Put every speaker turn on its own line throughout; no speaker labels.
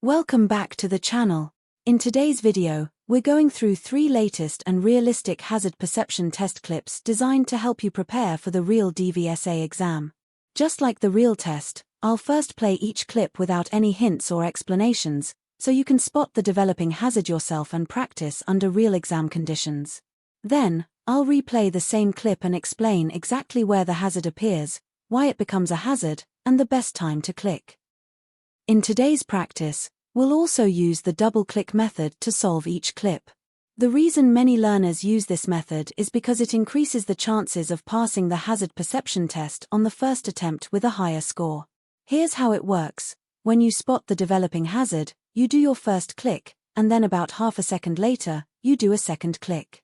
Welcome back to the channel. In today's video, we're going through 3 latest and realistic hazard perception test clips designed to help you prepare for the real DVSA exam. Just like the real test, I'll first play each clip without any hints or explanations, so you can spot the developing hazard yourself and practice under real exam conditions. Then, I'll replay the same clip and explain exactly where the hazard appears, why it becomes a hazard, and the best time to click. In today's practice, we'll also use the double click method to solve each clip. The reason many learners use this method is because it increases the chances of passing the hazard perception test on the first attempt with a higher score. Here's how it works. When you spot the developing hazard, you do your first click, and then about half a second later, you do a second click.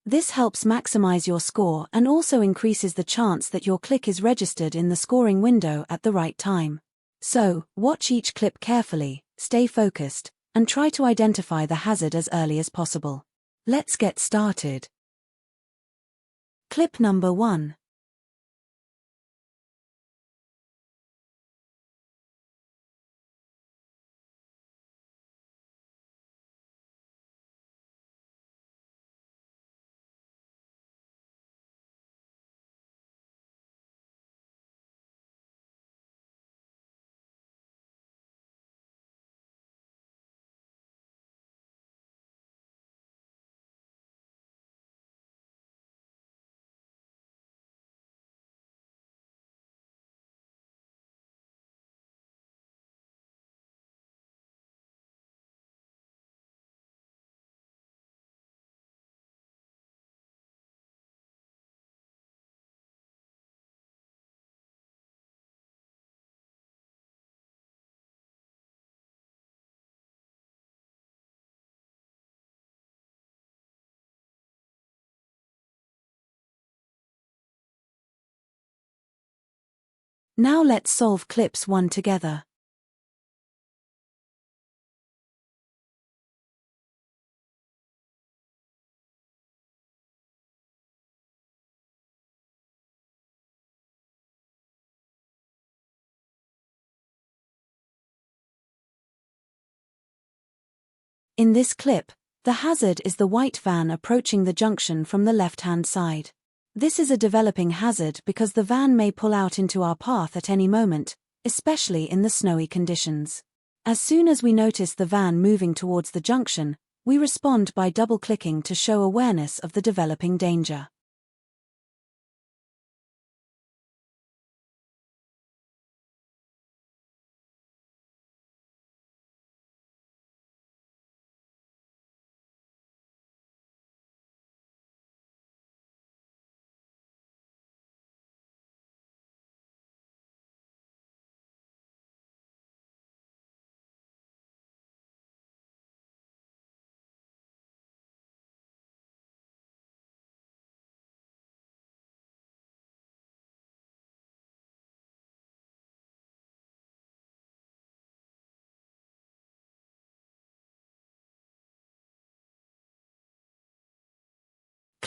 This helps maximize your score and also increases the chance that your click is registered in the scoring window at the right time. So, watch each clip carefully, stay focused, and try to identify the hazard as early as possible. Let's get started. Clip number 1. Now let's solve clips 1 together. In this clip, the hazard is the white van approaching the junction from the left-hand side. This is a developing hazard because the van may pull out into our path at any moment, especially in the snowy conditions. As soon as we notice the van moving towards the junction, we respond by double-clicking to show awareness of the developing danger.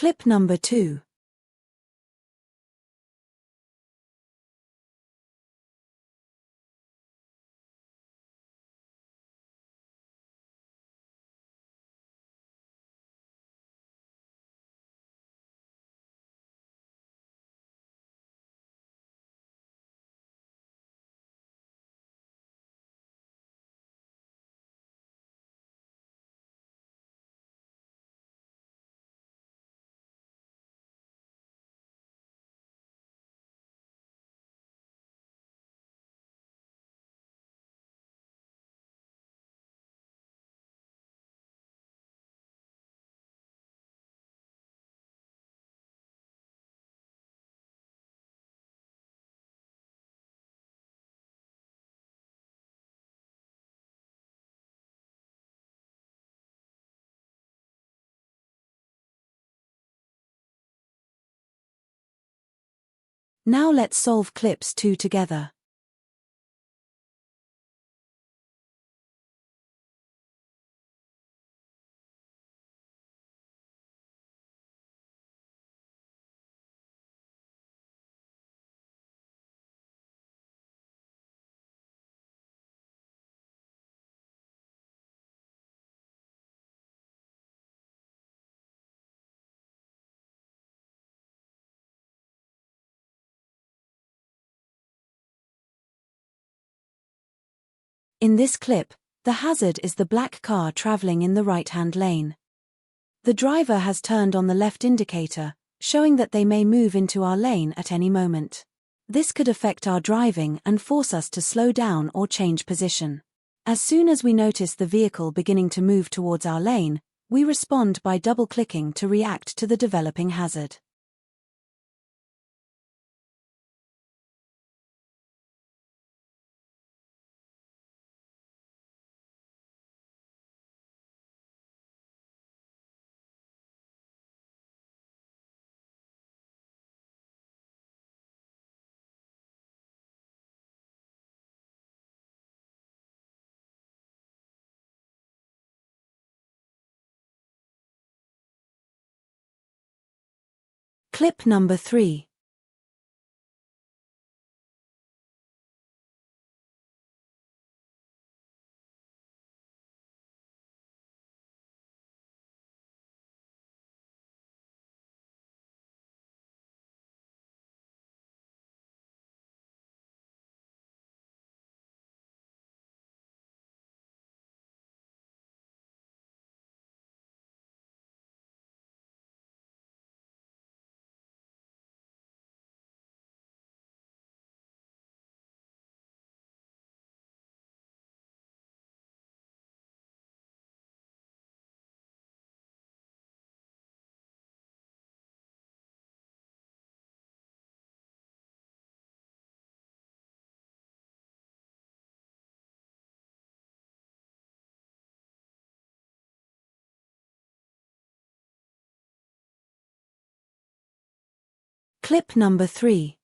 Clip number 2. Now let's solve clips 2 together. In this clip, the hazard is the black car traveling in the right-hand lane. The driver has turned on the left indicator, showing that they may move into our lane at any moment. This could affect our driving and force us to slow down or change position. As soon as we notice the vehicle beginning to move towards our lane, we respond by double-clicking to react to the developing hazard. Clip number 3. Clip number 3.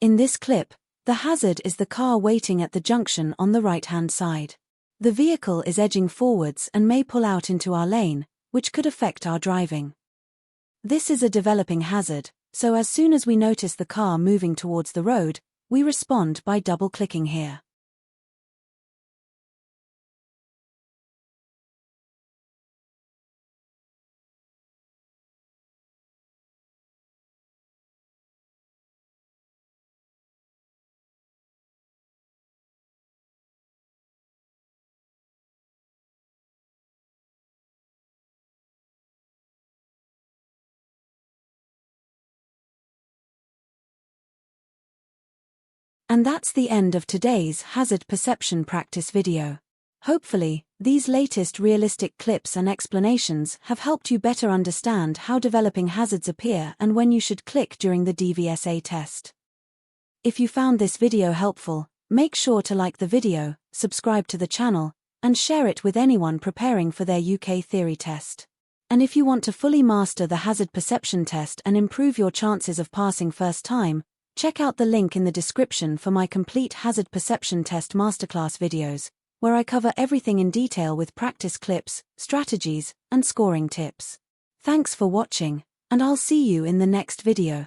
In this clip, the hazard is the car waiting at the junction on the right-hand side. The vehicle is edging forwards and may pull out into our lane, which could affect our driving. This is a developing hazard, so as soon as we notice the car moving towards the road, we respond by double-clicking here. And that's the end of today's hazard perception practice video. Hopefully, these latest realistic clips and explanations have helped you better understand how developing hazards appear and when you should click during the DVSA test. If you found this video helpful, make sure to like the video, subscribe to the channel, and share it with anyone preparing for their UK theory test. And if you want to fully master the hazard perception test and improve your chances of passing first time, check out the link in the description for my complete hazard perception test masterclass videos, where I cover everything in detail with practice clips, strategies, and scoring tips. Thanks for watching, and I'll see you in the next video.